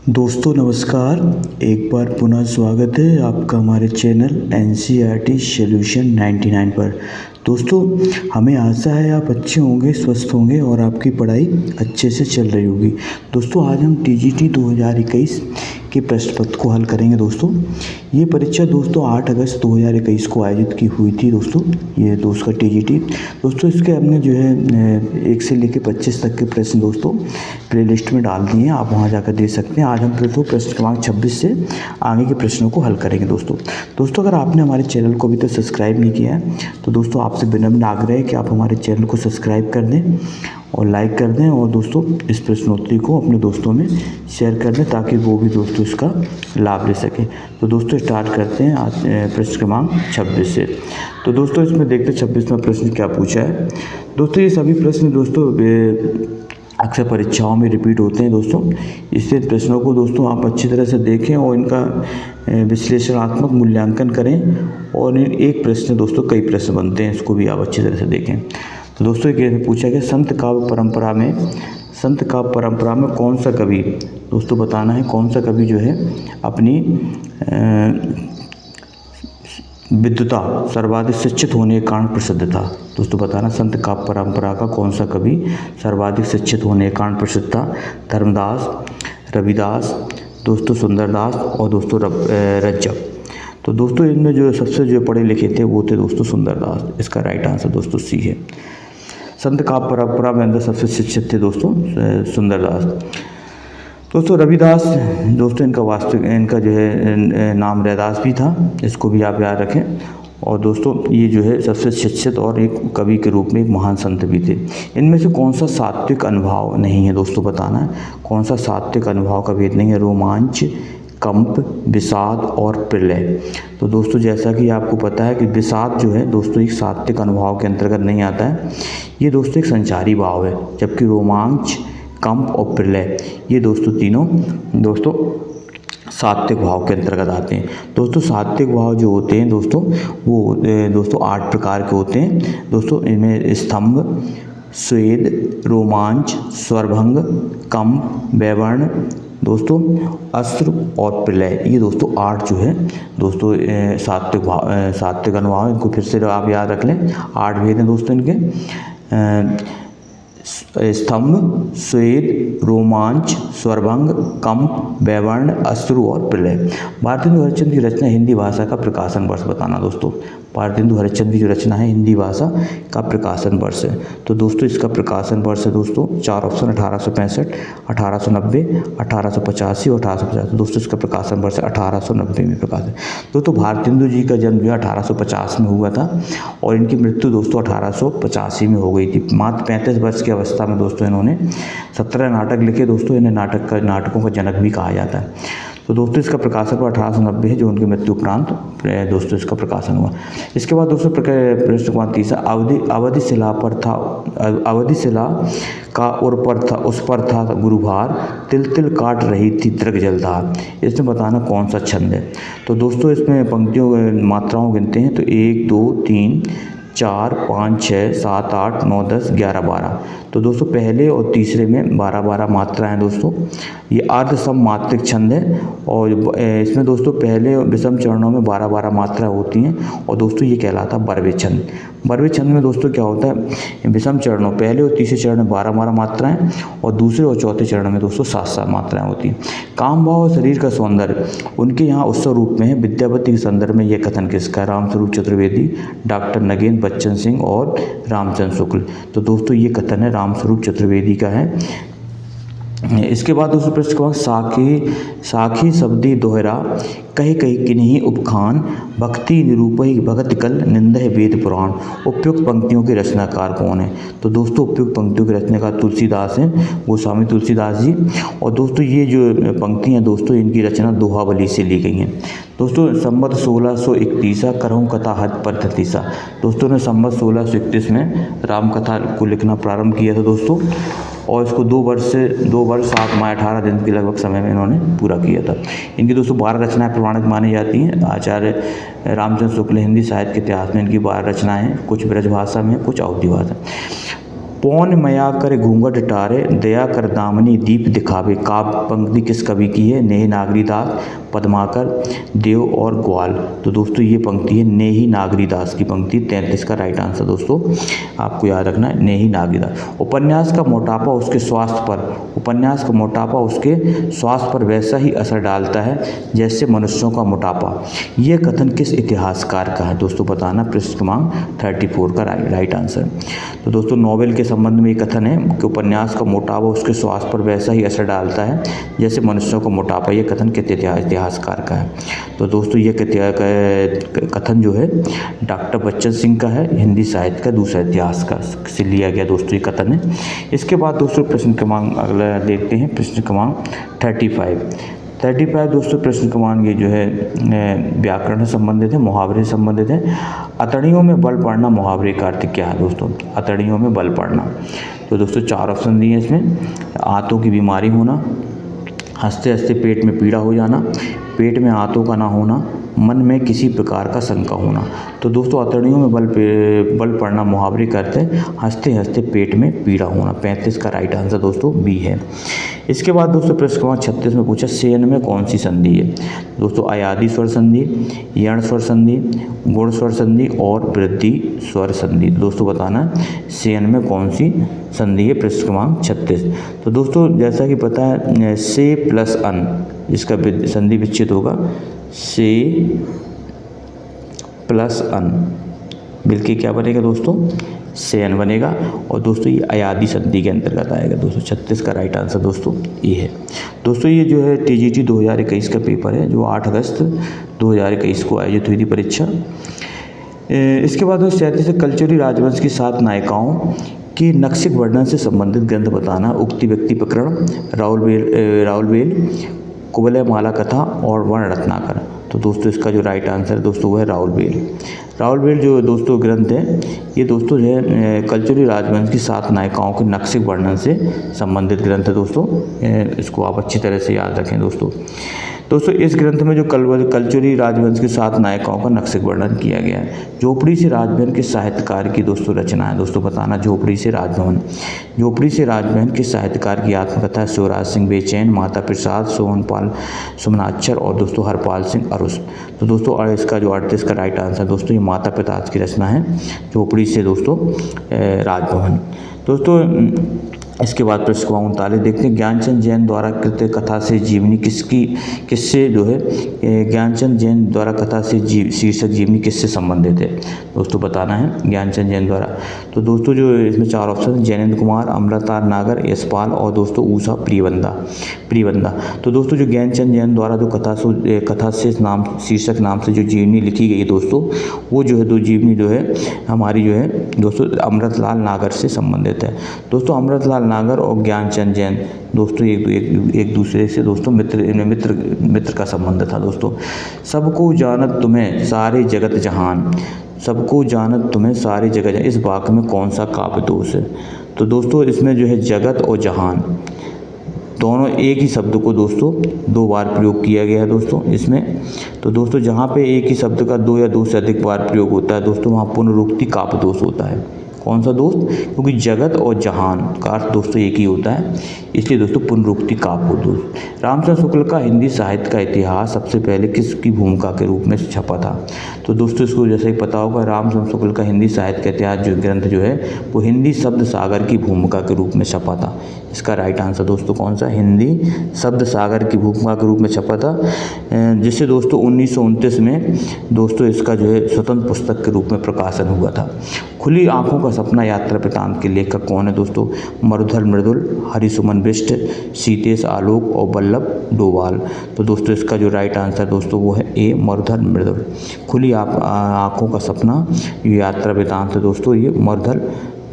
दोस्तों नमस्कार। एक बार पुनः स्वागत है आपका हमारे चैनल एनसीईआरटी सॉल्यूशन 99 पर। दोस्तों हमें आशा है आप अच्छे होंगे, स्वस्थ होंगे और आपकी पढ़ाई अच्छे से चल रही होगी। दोस्तों आज हम टीजीटी 2021 के प्रश्न पत्र को हल करेंगे। दोस्तों ये परीक्षा दोस्तों 8 अगस्त 2021 को आयोजित की हुई थी। दोस्तों ये दोस्त का टीजीटी दोस्तों इसके हमने जो है 1 से लेकर 25 तक के प्रश्न दोस्तों प्लेलिस्ट में डाल दिए हैं, आप वहां जाकर देख सकते हैं। आज हम प्रश्न क्रमांक 26 से आगे के प्रश्नों को हल करेंगे। दोस्तों अगर आपने हमारे चैनल को अभी तक सब्सक्राइब नहीं किया है तो दोस्तों आपसे विनम्र आग्रह है कि आप हमारे चैनल को सब्सक्राइब कर दें और लाइक कर दें और दोस्तों इस प्रश्नोत्तरी को अपने दोस्तों में शेयर कर दें ताकि वो भी दोस्तों इसका लाभ ले सकें। तो दोस्तों स्टार्ट करते हैं आज प्रश्न क्रमांक 26 से। तो दोस्तों इसमें देखते हैं 26वां प्रश्न क्या पूछा है। दोस्तों ये सभी प्रश्न दोस्तों अक्सर परीक्षाओं में रिपीट होते हैं। दोस्तों इससे प्रश्नों को दोस्तों आप अच्छी तरह से देखें और इनका विश्लेषणात्मक मूल्यांकन करें और एक प्रश्न दोस्तों कई प्रश्न बनते हैं, इसको भी आप अच्छी तरह से देखें। तो दोस्तों ये पूछा गया संत काव्य परंपरा में कौन सा कवि, दोस्तों बताना है कौन सा कवि जो है अपनी विद्वता सर्वाधिक शिक्षित होने के कारण प्रसिद्ध था। दोस्तों बताना संत काव्य परंपरा का कौन सा कवि सर्वाधिक शिक्षित होने के कारण प्रसिद्ध था। धर्मदास, रविदास, दोस्तों सुंदरदास और दोस्तों रज्जक। तो दोस्तों इनमें जो सबसे जो पढ़े लिखे थे वो थे दोस्तों सुंदरदास। इसका राइट आंसर दोस्तों सी है। संत काव्य परंपरा में अंदर सबसे शिक्षित थे दोस्तों सुंदरदास। दोस्तों रविदास दोस्तों इनका जो है नाम रैदास भी था, इसको भी आप याद रखें। और दोस्तों ये जो है सबसे शिक्षित और एक कवि के रूप में एक महान संत भी थे। इनमें से कौन सा सात्विक अनुभाव नहीं है, दोस्तों बताना है कौन सा सात्विक अनुभाव का भेद नहीं है। रोमांच, कंप, विषाद और प्रलय। तो दोस्तों जैसा कि आपको पता है कि विषाद जो है दोस्तों एक सात्विक अनुभाव के अंतर्गत नहीं आता है, ये दोस्तों एक संचारी भाव है। जबकि रोमांच, कंप और प्रलय ये दोस्तों तीनों दोस्तों सात्विक भाव के अंतर्गत आते हैं। दोस्तों सात्विक भाव जो होते हैं दोस्तों वो दोस्तों 8 प्रकार के होते हैं। दोस्तों इनमें स्तंभ, स्वेद, रोमांच, स्वरभंग, कंप, वैवर्ण, दोस्तों अस्त्र और प्रलय। ये दोस्तों 8 जो है दोस्तों सात्विक अनुभाव। इनको फिर से आप याद रख लें, 8 भेद हैं दोस्तों इनके। स्तंभ, स्वेद, रोमांच, स्वरभंग, कंप, वैवर्ण, अश्रु और प्रलय। भारतेंदु हरिश्चंद्र की रचना हिंदी भाषा का प्रकाशन वर्ष बताना। दोस्तों भारतेंदु हरिश्चंद्र की जो रचना है हिंदी भाषा का प्रकाशन वर्ष है। तो दोस्तों इसका प्रकाशन वर्ष है दोस्तों 4 ऑप्शन 1865, 1890, 1885 और 1850। दोस्तों इसका प्रकाशन वर्ष 1890 में प्रकाशन। दोस्तों भारतेंदु जी का जन्म जो है 1850 में हुआ था और इनकी मृत्यु दोस्तों 1885 में हो गई थी। मात्र 35 वर्ष की अवस्था में दोस्तों इन्होंने 17 नाटक लिखे। दोस्तों इन्हें नाटकों का जनक भी कहा जाता है। तो दोस्तों इसका प्रकाशन 1890 है जो उनकी मृत्यु उपरांत दोस्तों इसका प्रकाशन हुआ। इसके बाद दोस्तों प्रश्न क्रमांक 30 अवधि शिला का उस पर था गुरुभार, तिल तिल काट रही थी दृग जलधार। इसमें बताना कौन सा छंद है। तो दोस्तों इसमें पंक्तियों मात्राओं गिनते हैं तो 1, 2, 3, 4, 5, 6, 7, 8, 9, 10, 11, 12। तो दोस्तों पहले और तीसरे में 12 मात्रा हैं। दोस्तों ये अर्ध सम मात्रिक छंद है और इसमें दोस्तों पहले विषम चरणों में 12 मात्रा होती हैं और दोस्तों ये कहलाता है बर्वे छंद। बर्वे छंद में दोस्तों क्या होता है, विषम चरणों पहले और तीसरे चरण में 12 मात्राएं और दूसरे और चौथे चरण में दोस्तों 7 मात्राएं होती हैं। काम भाव और शरीर का सौंदर्य उनके यहाँ उत्सव रूप में है। विद्यापति के संदर्भ में यह कथन किसका है। रामस्वरूप चतुर्वेदी, डॉक्टर नगेंद्र बच्चन सिंह और रामचंद्र शुक्ल। तो दोस्तों ये कथन है रामस्वरूप चतुर्वेदी का है। इसके बाद दोस्तों प्रश्न क्रमांक साखी शब्दी दोहरा कही कही किन्हीं उपखान भक्ति निरूपही भगत कल निंदह वेद पुराण। उपयुक्त पंक्तियों के रचनाकार कौन है। तो दोस्तों उपयुक्त पंक्तियों के रचनाकार तुलसीदास हैं, गोस्वामी तुलसीदास जी। और दोस्तों ये जो पंक्तियाँ दोस्तों इनकी रचना दोहावली से ली गई हैं। दोस्तों संवत 1631 करहूँ कथा हद पर 33। दोस्तों ने संवत 1631 में राम कथा को लिखना प्रारंभ किया था दोस्तों और इसको 2 वर्ष 7 माह 18 दिन के लगभग समय में इन्होंने पूरा किया था। इनकी दोस्तों 12 रचनाएं प्रमाणित मानी जाती हैं। आचार्य रामचंद्र शुक्ल हिंदी साहित्य के इतिहास में इनकी 12 रचनाएं हैं, कुछ ब्रजभाषा में, कुछ अवधी भाषा। पौन मया कर घूंघट टारे, दया कर दामनी दीप दिखावे। काव्य पंक्ति किस कवि की है? नेही नागरीदास, पद्माकर, देव और ग्वाल। तो दोस्तों ये पंक्ति है नेही नागरीदास की पंक्ति। 33 का राइट आंसर दोस्तों आपको याद रखना है, नेही नागरीदास। उपन्यास का मोटापा उसके स्वास्थ्य पर, उपन्यास का मोटापा उसके स्वास्थ्य पर वैसा ही असर डालता है जैसे मनुष्यों का मोटापा। यह कथन किस इतिहासकार का है? दोस्तों बताना। पृष्ठ क्रमांक 34 का राइट आंसर। तो दोस्तों नोबेल के संबंध में ये कथन है कि उपन्यास का मोटापा उसके स्वास्थ्य पर वैसा ही असर डालता है जैसे मनुष्यों का मोटापा। ये कथन किस इतिहासकार का है? तो दोस्तों ये कथन जो है डॉक्टर बच्चन सिंह का है, हिंदी साहित्य का दूसरा इतिहासकार से लिया गया दोस्तों ये कथन है। इसके बाद दोस्तों प्रश्न क्रमांक अगला देखते हैं, प्रश्न क्रमांक 35 दोस्तों प्रश्न क्रमांक ये जो है व्याकरण से संबंधित है, मुहावरे से संबंधित है। अतड़ियों में बल पड़ना मुहावरे का अर्थ क्या है दोस्तों? अतड़ियों में बल पड़ना। तो दोस्तों 4 ऑप्शन दिए इसमें। आंतों की बीमारी होना, हंसते हंसते पेट में पीड़ा हो जाना, पेट में आंतों का ना होना, मन में किसी प्रकार का शंका होना। तो दोस्तों अतड़ियों में बल पड़ना मुहावरे का अर्थ है हंसते हंसते पेट में पीड़ा होना। 35 का राइट आंसर दोस्तों बी है। इसके बाद दोस्तों प्रश्न क्रमांक 36 में पूछा सेन में कौन सी संधि है? दोस्तों अयादी स्वर संधि, यण स्वर संधि, गुण स्वर संधि और वृद्धि स्वर संधि। दोस्तों बताना सेन में कौन सी संधि है? प्रश्न क्रमांक 36। तो दोस्तों जैसा कि पता है से प्लस अन, इसका संधि विच्छेद होगा से प्लस अन, मिलके क्या बनेगा दोस्तों? सेन बनेगा। और दोस्तों ये अयादी संधि के अंतर्गत आएगा दोस्तों। 36 का राइट आंसर दोस्तों ये है। दोस्तों ये जो है टीजीटी 2021 का पेपर है जो 8 अगस्त 2021 को आयोजित हुई थी परीक्षा। इसके बाद दोस्तों 37 कल्चुरी राजवंश की 7 नायिकाओं की नक्सिक वर्णन से संबंधित ग्रंथ बताना। उक्ति व्यक्ति प्रकरण, राउलवेल, कुवलय माला कथा और वर्ण रत्नाकर। तो दोस्तों इसका जो राइट आंसर है दोस्तों वो है राउलवेल जो दोस्तों ग्रंथ है ये दोस्तों जो है कल्चुरी राजवंश की 7 नायिकाओं के नक्सिक वर्णन से संबंधित ग्रंथ है दोस्तों। इसको आप अच्छी तरह से याद रखें दोस्तों। इस ग्रंथ में जो कल्चुरी राजवंश की 7 नायिकाओं का नक्सिक वर्णन किया गया है। झोपड़ी से राजभवन के साहित्यकार की दोस्तों रचना है। दोस्तों बताना झोपड़ी से राजभवन के साहित्यकार की आत्मकथा है शिवराज सिंह बेचैन, माता प्रसाद, सोहनपाल सुमनाक्षर और दोस्तों हरपाल सिंह अरुस। तो दोस्तों इसका जो 38 का राइट आंसर दोस्तों ये माता पिता की रचना है झोपड़ी से दोस्तों राजभवन। दोस्तों इसके बाद प्रश्न क्रमांक 39 देखते हैं ज्ञानचंद जैन द्वारा कृत कथा से जीवनी किससे जो है ज्ञानचंद जैन द्वारा कथा से शीर्षक जीवनी किससे संबंधित है? दोस्तों बताना है ज्ञानचंद जैन द्वारा। तो दोस्तों जो इसमें 4 ऑप्शन जैनेन्द्र कुमार, अमृता नागर, यशपाल और दोस्तों उषा प्रियवंदा। तो दोस्तों जो ज्ञानचंद जैन द्वारा जो कथा से नाम शीर्षक नाम से जो जीवनी लिखी गई दोस्तों वो जो है दो जीवनी जो है हमारी जो है दोस्तों अमृतलाल नागर से संबंधित है। दोस्तों अमृतलाल नागर और ज्ञानचंद जैन दोस्तों एक दूसरे से दोस्तों मित्र का संबंध था दोस्तों। सबको जानत तुम्हें सारे जगत जहान, सबको जानत तुम्हें सारे जगत जहान, इस वाक्य में कौन सा काव्य दोष है? तो दोस्तों इसमें जो है जगत और जहान दोनों एक ही शब्द को दोस्तों 2 बार प्रयोग किया गया है दोस्तों इसमें। तो दोस्तों जहाँ पे एक ही शब्द का 2 या 2 से अधिक बार प्रयोग होता है दोस्तों वहाँ पुनरुक्ति काव्य दोष होता है। कौन सा दोस्त? क्योंकि जगत और जहान का अर्थ दोस्तों एक ही होता है, इसलिए दोस्तों पुनरुक्ति काव्य दोस्त। रामचंद्र शुक्ल का हिंदी साहित्य का इतिहास सबसे पहले किसकी भूमिका के रूप में छपा था? तो दोस्तों इसको जैसे ही पता होगा रामचंद्र शुक्ल का हिंदी साहित्य का इतिहास जो ग्रंथ जो है वो हिंदी शब्द सागर की भूमिका के रूप में छपा था। इसका राइट आंसर दोस्तों कौन सा? हिंदी शब्द सागर की भूमिका के रूप में छपा था, जिससे दोस्तों 1929 में दोस्तों इसका जो है स्वतंत्र पुस्तक के रूप में प्रकाशन हुआ था। खुली आंखों का सपना यात्रा वृतांत के लेखक कौन है दोस्तों? मरुधर मृदुल, हरिसुमन बिष्ट, सीतेश आलोक और वल्लभ डोभाल। तो दोस्तों इसका जो राइट आंसर दोस्तों वो है ए मरुधर मृदुल। खुली आंखों का सपना यात्रा वृतांत दोस्तों ये मरुधर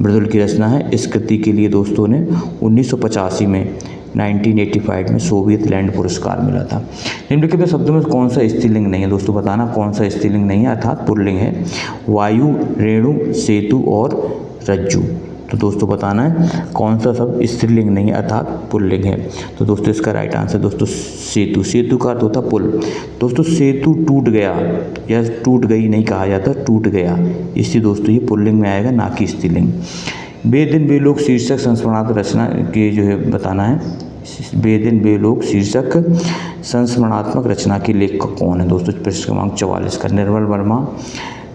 मृदुल की रचना है। इस कृति के लिए दोस्तों ने 1985 में 1985 में सोवियत लैंड पुरस्कार मिला था। निम्नलिखित शब्दों में कौन सा स्त्रीलिंग नहीं है? दोस्तों बताना कौन सा स्त्रीलिंग नहीं है अर्थात पुल्लिंग है? वायु, रेणु, सेतु और रज्जु। तो दोस्तों बताना है कौन सा शब्द स्त्रीलिंग नहीं है अर्थात पुल्लिंग है? तो दोस्तों इसका राइट आंसर दोस्तों सेतु। सेतु का अर्थ होता पुल। दोस्तों सेतु टूट गया या टूट गई नहीं कहा जाता, टूट गया, इसलिए दोस्तों ये पुल्लिंग में आएगा ना कि स्त्रीलिंग। बेदिन बेलोक शीर्षक संस्मरणात्मक रचना के जो है बताना है। बेदिन बेलोक शीर्षक संस्मरणात्मक रचना के लेखक कौन है दोस्तों? प्रश्न क्रमांक 44 का। निर्मल वर्मा,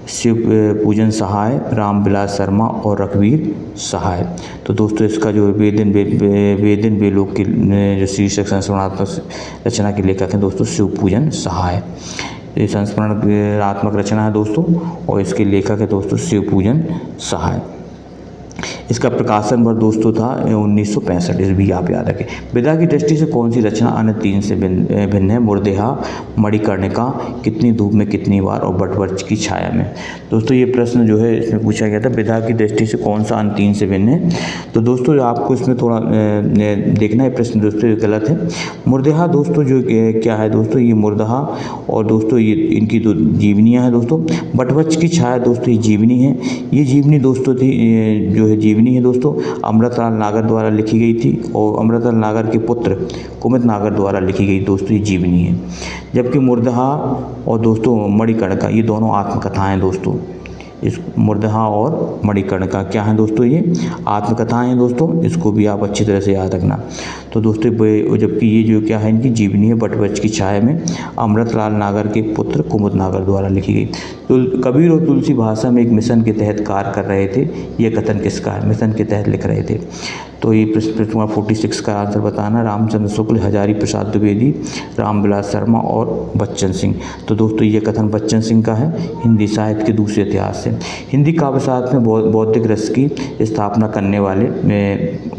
शिव पूजन सहाय, रामविलास शर्मा और रघुवीर सहाय। तो दोस्तों इसका जो बेदिन बेलोक की जो शीर्षक संस्मरणात्मक रचना के लेखक हैं दोस्तों शिव पूजन सहाय। ये संस्मरणात्मक रचना है दोस्तों और इसके लेखक है दोस्तों शिव पूजन सहाय। इसका प्रकाशन वर्ष दोस्तों था 1965। इस भी आप याद रखें। विधा की दृष्टि से कौन सी रचना अन्य तीन से भिन्न है? मूर्धेहा, मणिकर्णिका, कितनी धूप में कितनी बार और बटवृक्ष की छाया में। दोस्तों ये प्रश्न जो है इसमें पूछा गया था, विधा की दृष्टि से कौन सा अन्य तीन से भिन्न है? तो दोस्तों आपको इसमें थोड़ा देखना है, प्रश्न दोस्तों गलत है। मूर्धेहा दोस्तों जो क्या है दोस्तों, ये मूर्धेहा और दोस्तों ये इनकी दो जीवनियाँ हैं दोस्तों। बटवृक्ष की छाया दोस्तों ये जीवनी है। ये जीवनी दोस्तों थी जो है जीवनी है दोस्तों अमृतलाल नागर द्वारा लिखी गई थी और अमृतलाल नागर के पुत्र कुमुद नागर द्वारा लिखी गई दोस्तों ये जीवनी है। जबकि मूर्धेहा और दोस्तों मणिकर्णिका ये दोनों आत्मकथाएं दोस्तों। इस मूर्धेहा और मणिकर्णिका क्या है दोस्तों? ये आत्मकथाएं हैं दोस्तों। इसको भी आप अच्छी तरह से याद रखना। तो दोस्तों जबकि ये जो क्या है इनकी जीवनी है बटवृक्ष की छाया में अमृतलाल नागर के पुत्र कुमुद नागर द्वारा लिखी गई। तो कबीर और तुलसी भाषा में एक मिशन के तहत कार्य कर रहे थे। ये कथन किसका है? मिशन के तहत लिख रहे थे। तो ये प्रश्न 46 का आंसर बताना। रामचंद्र शुक्ल, हजारी प्रसाद द्विवेदी, रामविलास शर्मा और बच्चन सिंह। तो दोस्तों ये कथन बच्चन सिंह का है। हिंदी साहित्य के दूसरे इतिहास से। हिंदी काव्य साहित्य में बौद्धिक रस की स्थापना करने वाले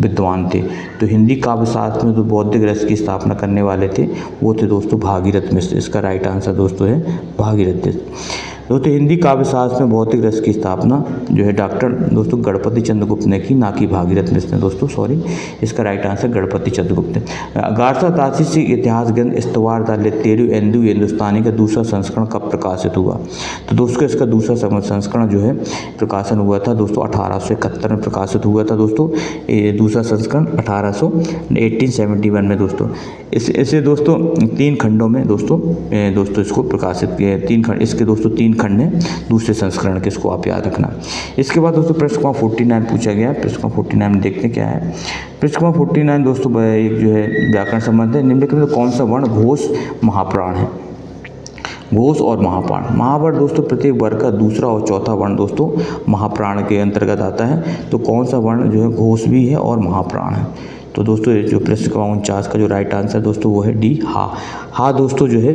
विद्वान थे। तो हिंदी काव्य साहित्य में जो बौद्धिक रस की स्थापना करने वाले थे वो थे दोस्तों भागीरथ मिश्र। इसका राइट आंसर दोस्तों है भागीरथ मिश्र। दोस्तों हिंदी काव्य शास्त्र में भौतिक रस की स्थापना जो है डॉक्टर दोस्तों गणपति चंद्रगुप्त ने की, ना कि भागीरथ मिश्र ने दोस्तों, सॉरी। इसका राइट आंसर गणपति चंद्रगुप्त ने। गारसा तासी इतिहास ग्रंथ स्तवार द लितेरु एंदु हिंदुस्तानी का दूसरा संस्करण कब प्रकाशित हुआ? तो दोस्तों इसका दूसरा संस्करण जो है प्रकाशन हुआ था दोस्तों 1871 में प्रकाशित हुआ था दोस्तों। ये दूसरा संस्करण 1871 में दोस्तों। इसे दोस्तों 3 खंडों में दोस्तों इसको प्रकाशित किया। 3 खंड इसके दोस्तों 3 खंड हैं दूसरे संस्करण के, इसको आप याद रखना। इसके बाद दोस्तों प्रश्न क्रमांक 49 पूछा गया। प्रश्न क्रमांक 49 में देखते हैं क्या है। प्रश्न क्रमांक 49 दोस्तों एक जो है व्याकरण संबंध है। निम्नलिखित में कौन सा वर्ण घोष महाप्राण है? घोष और महाप्राण। महावर्ण दोस्तों प्रत्येक वर्ग का दूसरा और चौथा वर्ण दोस्तों महाप्राण के अंतर्गत आता है। तो कौन सा वर्ण जो है घोष भी है और महाप्राण है? तो दोस्तों जो प्रश्न क्रमांक 49 का जो राइट आंसर दोस्तों वो है डी हा दोस्तों जो है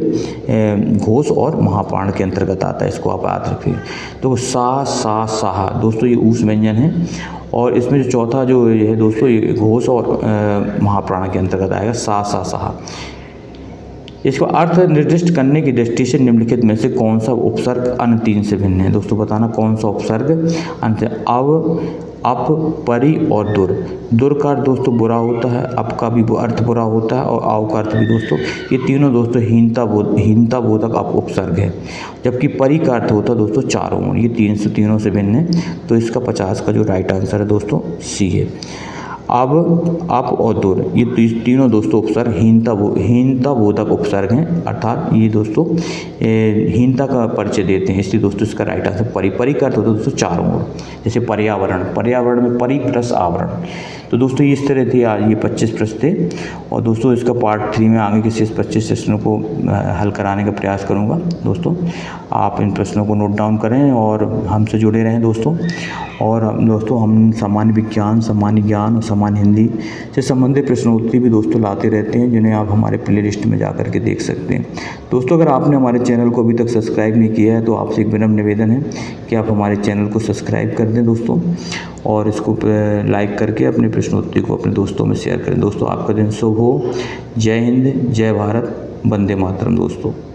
घोष और महाप्राण के अंतर्गत आता है। इसको आप याद रखिए। तो साहा दोस्तों ये ऊष्म व्यंजन है और इसमें जो चौथा जो है दोस्तों ये घोष और महाप्राण के अंतर्गत आएगा साहा। इसको अर्थ निर्दिष्ट करने की दृष्टि से निम्नलिखित में से कौन सा उपसर्ग अन्य 3 से भिन्न है? दोस्तों बताना कौन सा उपसर्ग अन्य? अव, अप, परि और दुर का अर्थ दोस्तों बुरा होता है, अप का भी अर्थ बुरा होता है और आव का अर्थ भी दोस्तों। ये तीनों दोस्तों हीनता बोधक उपसर्ग है। जबकि परि का अर्थ होता है दोस्तों चारों। ये तीनों से भिन्न है। तो इसका 50 का जो राइट आंसर है दोस्तों सी है। अब, अप और दुर ये तीनों दोस्तों उपसर्ग हीनता बोधक उपसर्ग हैं, अर्थात ये दोस्तों हीनता का परिचय देते हैं। इसलिए दोस्तों इसका राइट आंसर परि का अर्थ होता है दोस्तों चारों ओर। जैसे पर्यावरण में परि प्लस आवरण। तो दोस्तों इस तरह थे आज ये 25 प्रश्न थे और दोस्तों इसका पार्ट 3 में आगे के शेष 25 प्रश्नों को हल कराने का प्रयास करूँगा। दोस्तों आप इन प्रश्नों को नोट डाउन करें और हमसे जुड़े रहें दोस्तों। और दोस्तों हम सामान्य विज्ञान, सामान्य ज्ञान और सामान्य हिंदी से संबंधित प्रश्नोत्तरी भी दोस्तों लाते रहते हैं, जिन्हें आप हमारे प्लेलिस्ट में जा कर के देख सकते हैं। दोस्तों अगर आपने हमारे चैनल को अभी तक सब्सक्राइब नहीं किया है तो आपसे एक विनम्र निवेदन है कि आप हमारे चैनल को सब्सक्राइब कर दें दोस्तों और इसको लाइक करके अपने प्रश्नोत्तरी को अपने दोस्तों में शेयर करें। दोस्तों आपका दिन शुभ हो। जय हिंद, जय भारत, वंदे मातरम दोस्तों।